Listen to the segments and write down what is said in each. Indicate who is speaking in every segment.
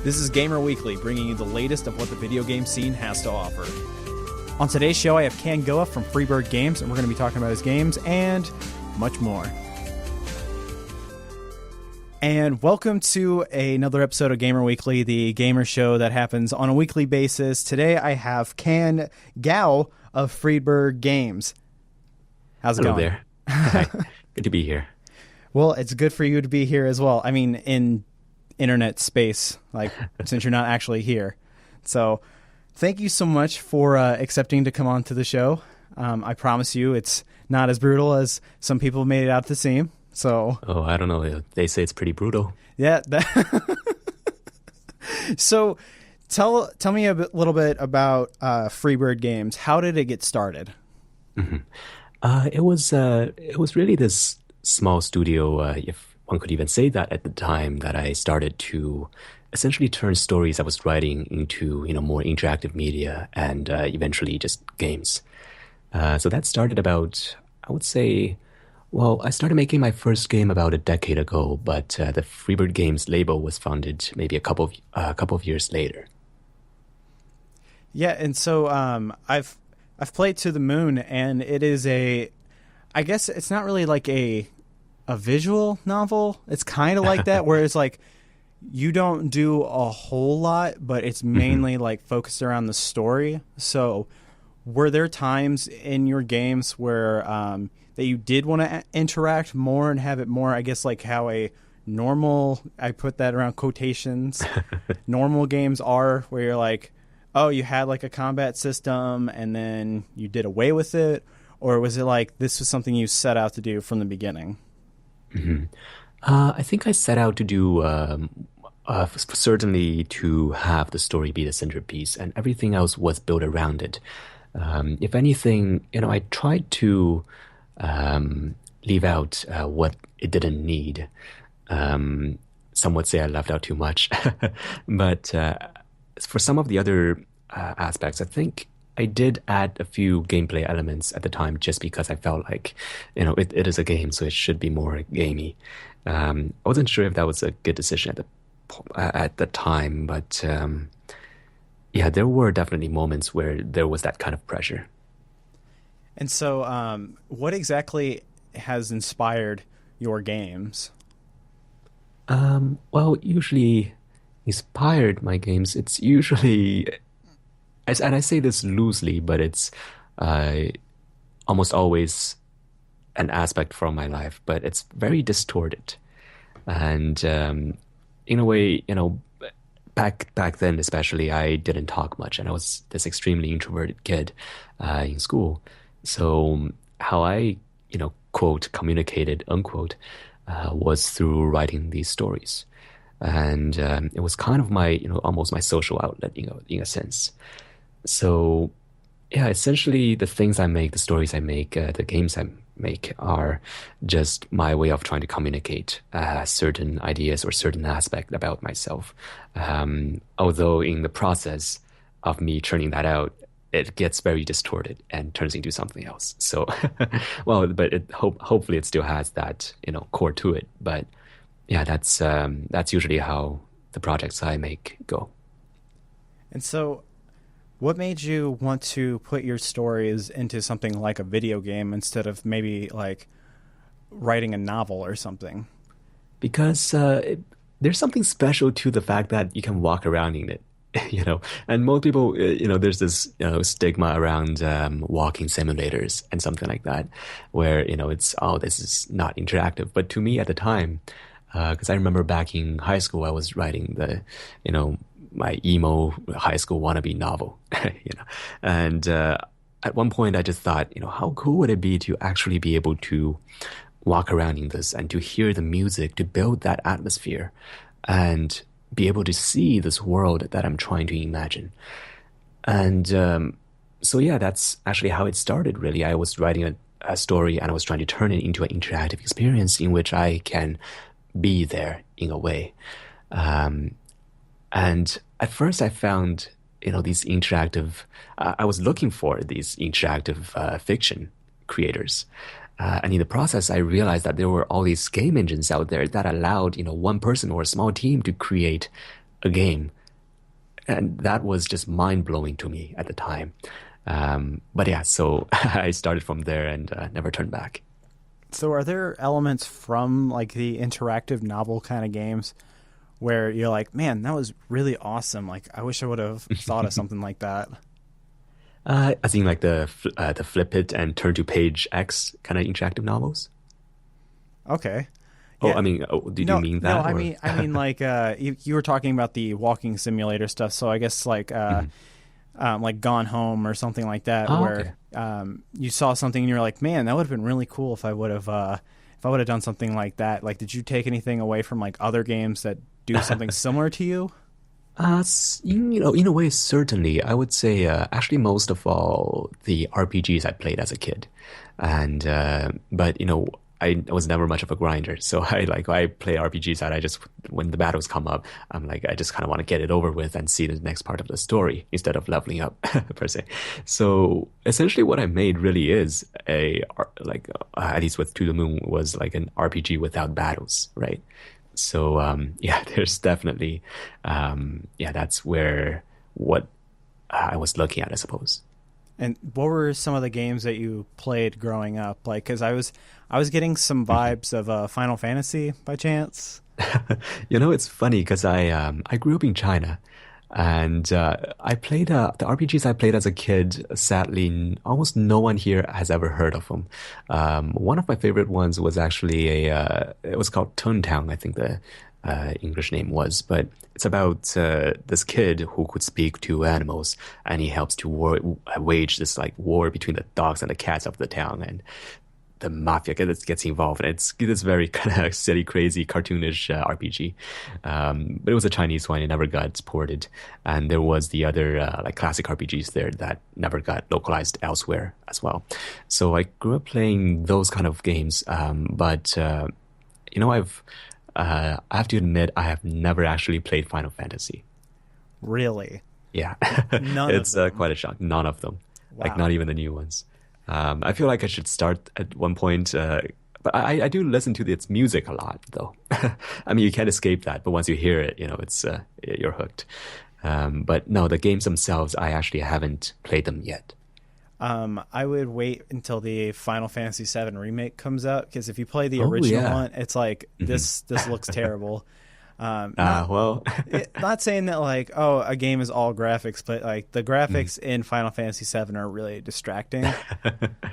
Speaker 1: This is Gamer Weekly, bringing you the latest of what the video game scene has to offer. On today's show, I have Can Goa from Freebird Games, and we're going to be talking about his games and much more. And welcome to another episode of Gamer Weekly, the gamer show that happens on a weekly basis. Today, I have Can Goa of Freebird Games. How's it
Speaker 2: Hello
Speaker 1: going?
Speaker 2: There. Hi. Good to be here.
Speaker 1: Well, it's good for you to be here as well. I mean, in internet space, like since you're not actually here. So thank you so much for accepting to come on to the show. I promise you it's not as brutal as some people made it out to seem. So
Speaker 2: I don't know. They say it's pretty brutal.
Speaker 1: Yeah. So tell me a little bit about Freebird Games. How did it get started?
Speaker 2: Mm-hmm. It was really this small studio, if one could even say that at the time, that I started to essentially turn stories I was writing into more interactive media and eventually just games. So that started about, I would say, well, I started making my first game about a decade ago, but the Freebird Games label was founded maybe a couple of years later.
Speaker 1: Yeah, and so I've played To the Moon, and it is I guess it's not really like a visual novel. It's kind of like that, where it's like you don't do a whole lot, but it's mainly like focused around the story. So were there times in your games where that you did want to interact more and have it more, I guess, like how a normal, I put that around quotations, normal games are, where you're like, oh, you had like a combat system and then you did away with it? Or was it like this was something you set out to do from the beginning?
Speaker 2: Mm-hmm. I think I set out to do certainly to have the story be the centerpiece, and everything else was built around it. If anything, I tried to leave out what it didn't need. Some would say I left out too much, but for some of the other aspects, I think I did add a few gameplay elements at the time, just because I felt like, it is a game, so it should be more gamey. I wasn't sure if that was a good decision at the time, but yeah, there were definitely moments where there was that kind of pressure.
Speaker 1: And so, what exactly has inspired your games?
Speaker 2: Well, usually inspired my games. It's usually, and I say this loosely, but it's almost always an aspect from my life, but it's very distorted. And in a way, back then especially, I didn't talk much, and I was this extremely introverted kid in school. So how I, quote, communicated, unquote, was through writing these stories. And it was kind of my, almost my social outlet, in a sense. So, yeah, essentially the things I make, the stories I make, the games I make are just my way of trying to communicate certain ideas or certain aspect about myself. Although in the process of me churning that out, it gets very distorted and turns into something else. So, well, but hopefully it still has that, core to it. But yeah, that's usually how the projects I make go.
Speaker 1: And so what made you want to put your stories into something like a video game instead of maybe like writing a novel or something?
Speaker 2: Because there's something special to the fact that you can walk around in it, and most people, there's this stigma around walking simulators and something like that, where, it's, oh, this is not interactive. But to me at the time, because I remember back in high school, I was writing my emo high school wannabe novel, and at one point I just thought, how cool would it be to actually be able to walk around in this and to hear the music, to build that atmosphere and be able to see this world that I'm trying to imagine. And so yeah, that's actually how it started, really. I was writing a story and I was trying to turn it into an interactive experience in which I can be there in a way. And at first I found, these interactive, I was looking for these interactive fiction creators. And in the process, I realized that there were all these game engines out there that allowed, one person or a small team to create a game. And that was just mind blowing to me at the time. But yeah, so I started from there and never turned back.
Speaker 1: So are there elements from like the interactive novel kind of games where you're like, man, that was really awesome. Like, I wish I would have thought of something like that.
Speaker 2: I think like the flip it and turn to page X kind of interactive novels.
Speaker 1: Okay.
Speaker 2: Oh,
Speaker 1: Yeah.
Speaker 2: I mean, did you mean
Speaker 1: No,
Speaker 2: that?
Speaker 1: I mean, like, you were talking about the walking simulator stuff. So I guess like Gone Home or something like that,
Speaker 2: Oh,
Speaker 1: where you saw something and you're like, man, that would have been really cool if I would have done something like that. Like, did you take anything away from like other games that do something similar to you?
Speaker 2: In a way, certainly. I would say actually most of all the RPGs I played as a kid, and but I was never much of a grinder, so I play RPGs that I just when the battles come up, I'm like I just kind of want to get it over with and see the next part of the story instead of leveling up per se. So essentially, what I made really is at least with To the Moon was like an RPG without battles, right? So yeah, there's definitely that's where what I was looking at, I suppose.
Speaker 1: And what were some of the games that you played growing up? Like, because I was getting some vibes of Final Fantasy by chance.
Speaker 2: It's funny because I grew up in China, and I played the RPGs I played as a kid. Sadly, almost no one here has ever heard of them. One of my favorite ones was actually it was called Toontown, I think the English name was, but it's about this kid who could speak to animals, and he helps to wage this like war between the dogs and the cats of the town, and the mafia gets involved. And it's very kind of silly, crazy, cartoonish RPG. But it was a Chinese one; it never got ported. And there was the other like classic RPGs there that never got localized elsewhere as well. So I grew up playing those kind of games. But I have to admit, I have never actually played Final Fantasy.
Speaker 1: Really?
Speaker 2: Yeah,
Speaker 1: None
Speaker 2: it's
Speaker 1: of them.
Speaker 2: quite a shock. None of them, like
Speaker 1: Wow.
Speaker 2: not even the new ones. I feel like I should start at one point, but I do listen to its music a lot, though. I mean, you can't escape that. But once you hear it, it's you're hooked. But no, the games themselves, I actually haven't played them yet.
Speaker 1: I would wait until the Final Fantasy VII remake comes out because if you play the
Speaker 2: Oh
Speaker 1: original
Speaker 2: yeah.
Speaker 1: one, it's like this looks terrible.
Speaker 2: Well,
Speaker 1: Not saying that like a game is all graphics, but like the graphics in Final Fantasy VII are really distracting.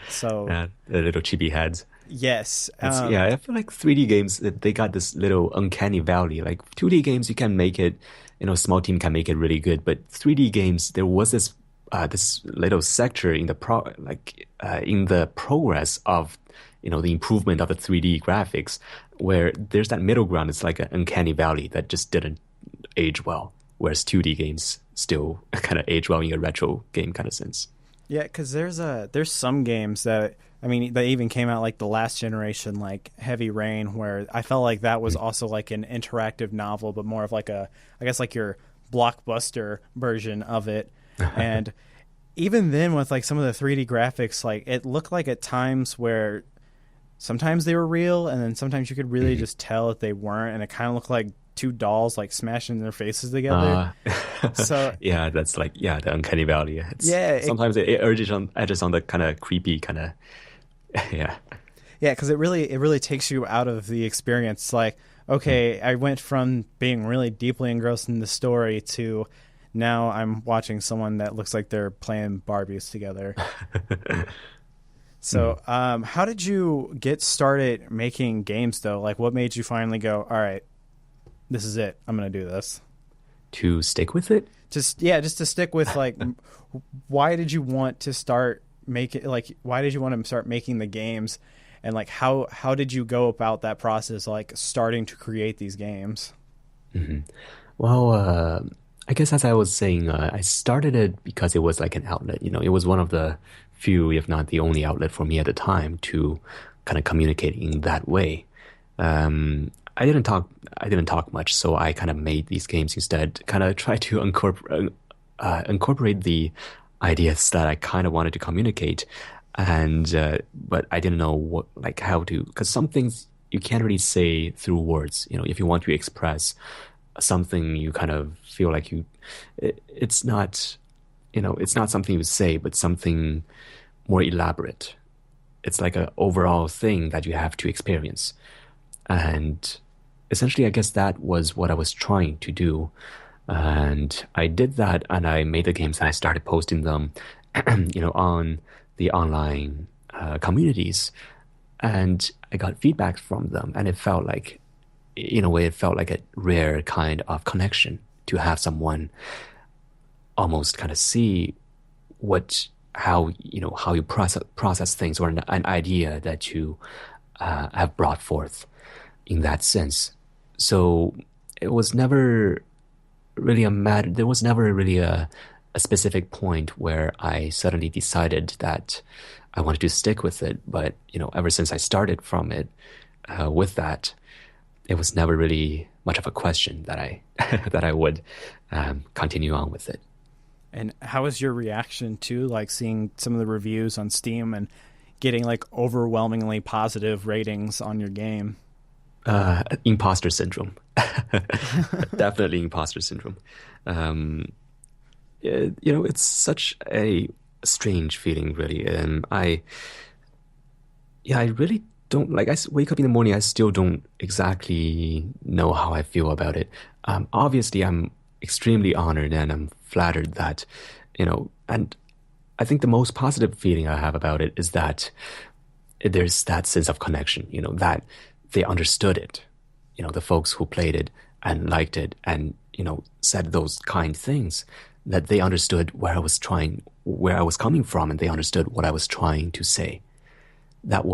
Speaker 1: So
Speaker 2: the little chibi heads.
Speaker 1: yes,
Speaker 2: Yeah, I feel like 3D games they got this little uncanny valley. Like 2D games, you can make it, a small team can make it really good. But 3D games, there was this little sector in in the progress of the improvement of the 3D graphics, where there's that middle ground. It's like an uncanny valley that just didn't age well, whereas 2D games still kind of age well in a retro game kind of sense.
Speaker 1: yeah, because there's some games that I mean they even came out like the last generation, like Heavy Rain, where I felt like that was also like an interactive novel, but more of like I guess like your blockbuster version of it. And even then with like some of the 3D graphics, like it looked like at times where sometimes they were real and then sometimes you could really just tell that they weren't, and it kind of looked like two dolls like smashing their faces together. So
Speaker 2: yeah, that's like the uncanny valley. Sometimes it edges on the kind of creepy kind of yeah.
Speaker 1: yeah, because it really takes you out of the experience. Like, okay, I went from being really deeply engrossed in the story to now I'm watching someone that looks like they're playing Barbies together. So, how did you get started making games, though? Like, what made you finally go, all right, this is it. I'm going to do this.
Speaker 2: To stick with it?
Speaker 1: Just to stick with, like, why did you want to start making, like, why did you want to start making the games? And, like, how did you go about that process, like, starting to create these games?
Speaker 2: Well, I guess as I was saying, I started it because it was like an outlet. It was one of the few, if not the only outlet for me at the time to kind of communicate in that way. I didn't talk much, so I kind of made these games instead. Kind of try to incorporate the ideas that I kind of wanted to communicate, and but I didn't know how to, because some things you can't really say through words. If you want to express something you kind of feel like it's not, it's not something you say, but something more elaborate. It's like an overall thing that you have to experience. And essentially, I guess that was what I was trying to do. And I did that, and I made the games and I started posting them, on the online communities. And I got feedback from them, and it felt like, in a way, it felt like a rare kind of connection to have someone almost kind of see how you process things, or an idea that you have brought forth in that sense. So it was never really a matter. There was never really a specific point where I suddenly decided that I wanted to stick with it. But ever since I started from it, with that, it was never really much of a question that I that I would continue on with it.
Speaker 1: And how was your reaction to like seeing some of the reviews on Steam and getting like overwhelmingly positive ratings on your game?
Speaker 2: Imposter syndrome. Definitely imposter syndrome. It's such a strange feeling, really. And I really don't like. I wake up in the morning, I still don't exactly know how I feel about it. Obviously, I'm extremely honored and I'm flattered that, and I think the most positive feeling I have about it is that there's that sense of connection, that they understood it, the folks who played it and liked it and, said those kind things, that they understood where I was coming from, and they understood what I was trying to say. That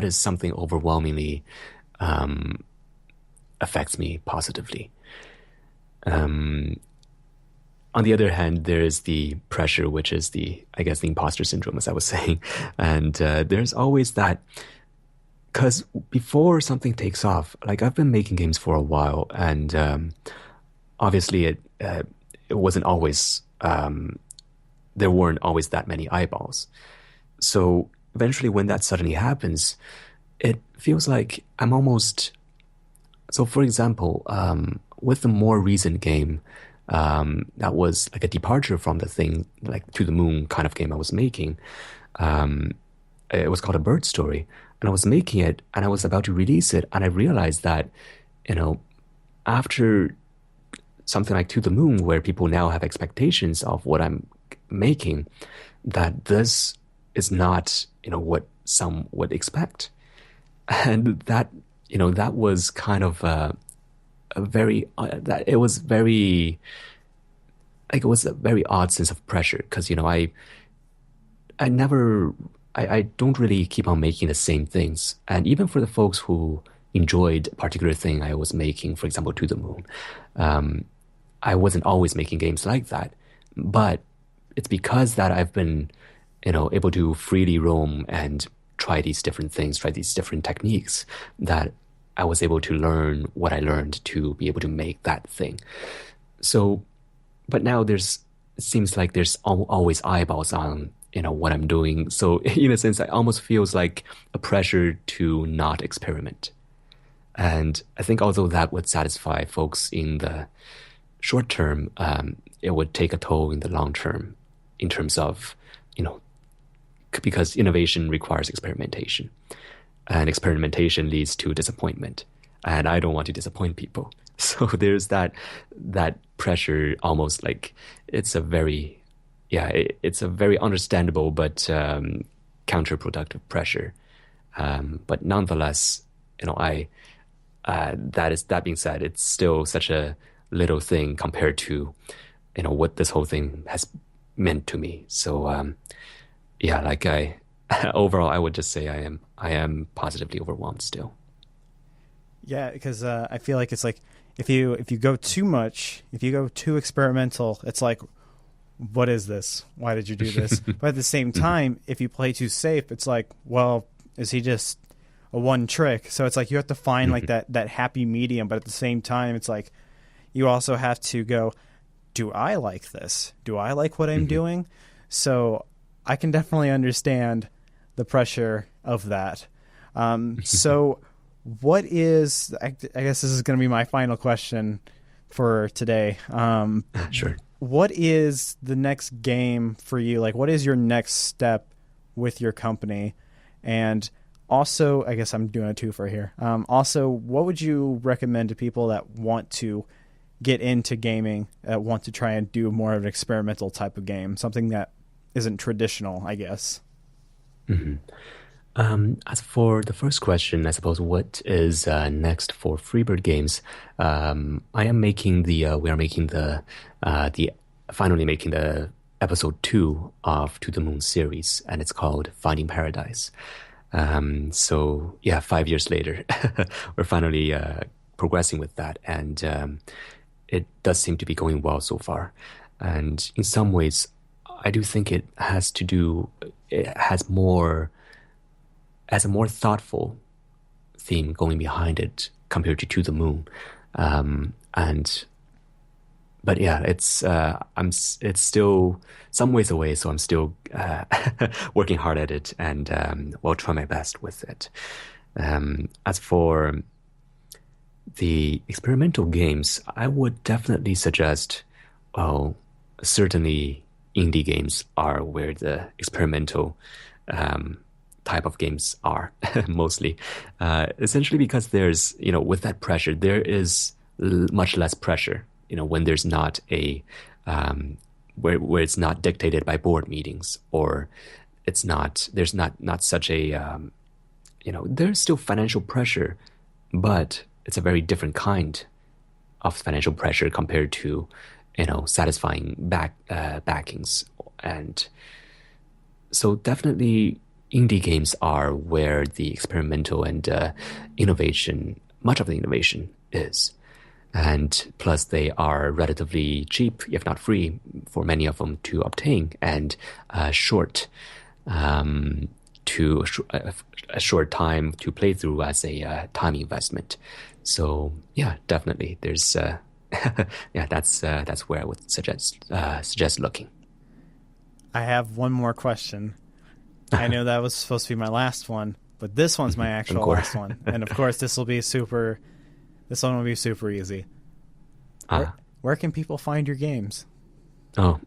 Speaker 2: is something overwhelmingly affects me positively. On the other hand, there is the pressure, which is I guess, the imposter syndrome, as I was saying. And there's always that, because before something takes off, like I've been making games for a while, and obviously it wasn't always, there weren't always that many eyeballs. So eventually when that suddenly happens, it feels like I'm almost, so for example, with the more recent game, that was like a departure from the thing, like To the Moon kind of game I was making. It was called A Bird Story, and I was making it, and I was about to release it, and I realized that, after something like To the Moon, where people now have expectations of what I'm making, that this is not, what some would expect, and that was kind of a very that it was very like it was a very odd sense of pressure, because I never I don't really keep on making the same things, and even for the folks who enjoyed a particular thing I was making, for example To the Moon, I wasn't always making games like that, but it's because that I've been able to freely roam and try these different things, try these different techniques, that I was able to learn what I learned to be able to make that thing. So, but now it seems like there's always eyeballs on, what I'm doing. So in a sense, it almost feels like a pressure to not experiment. And I think although that would satisfy folks in the short term, it would take a toll in the long term in terms of, because innovation requires experimentation. And experimentation leads to disappointment, and I don't want to disappoint people. So there's that pressure, almost like it's a very understandable but counterproductive pressure. But nonetheless, that being said, it's still such a little thing compared to what this whole thing has meant to me. So overall, I would just say I am positively overwhelmed still.
Speaker 1: Yeah, because I feel like it's like if you go too much, if you go too experimental, it's like, what is this? Why did you do this? But at the same time, if you play too safe, it's like, well, is he just a one trick? So it's like you have to find like that happy medium, but at the same time, it's like you also have to go, do I like this? Do I like what I'm doing? So I can definitely understand the pressure of that. So what is, I guess this is going to be my final question for today.
Speaker 2: Sure.
Speaker 1: What is the next game for you? Like, what is your next step with your company? And also, I guess I'm doing a twofer here. Also, what would you recommend to people that want to get into gaming, want to try and do more of an experimental type of game, something that isn't traditional, I guess?
Speaker 2: Mm-hmm. As for the first question, I suppose what is next for Freebird Games? I am making we are making finally making the episode 2 of To the Moon series, and it's called Finding Paradise. So yeah, 5 years later, we're finally progressing with that, and it does seem to be going well so far. And in some ways, I do think it has a more thoughtful theme going behind it compared to the Moon. And but yeah, it's still some ways away, so I'm still working hard at it, and will try my best with it. As for the experimental games, I would definitely suggest, well, certainly indie games are where the experimental type of games are mostly. Essentially because there's, with that pressure, there is much less pressure, when there's not where it's not dictated by board meetings, or there's not such a, there's still financial pressure, but it's a very different kind of financial pressure compared to, satisfying backings. And so definitely indie games are where the experimental and much of the innovation is. And plus they are relatively cheap, if not free, for many of them to obtain, and short to a short time to play through as a time investment. So yeah, definitely there's yeah, that's where I would suggest looking.
Speaker 1: I have one more question. I know that was supposed to be my last one, but this one's my actual last one. And of course, this one will be super easy. Where can people find your games?
Speaker 2: Oh,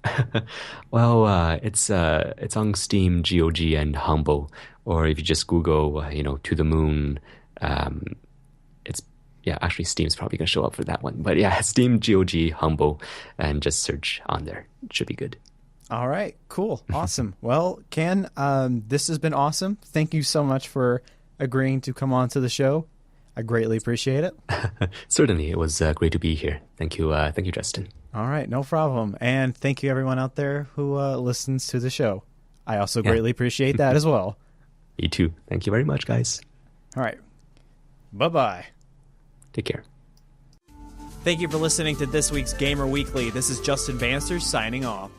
Speaker 2: well, it's on Steam, GOG, and Humble. Or if you just Google, To the Moon, actually Steam's probably gonna show up for that one. But yeah, Steam, GOG, Humble, and just search on there. It should be good.
Speaker 1: All right, cool, awesome. Well, Ken, this has been awesome. Thank you so much for agreeing to come on to the show. I greatly appreciate it.
Speaker 2: Certainly, it was great to be here. Thank you, Justin.
Speaker 1: All right, no problem. And thank you, everyone out there who listens to the show. I also greatly appreciate that as well.
Speaker 2: Me too. Thank you very much, guys.
Speaker 1: All right, bye-bye.
Speaker 2: Take care.
Speaker 1: Thank you for listening to this week's Gamer Weekly. This is Justin Bannister signing off.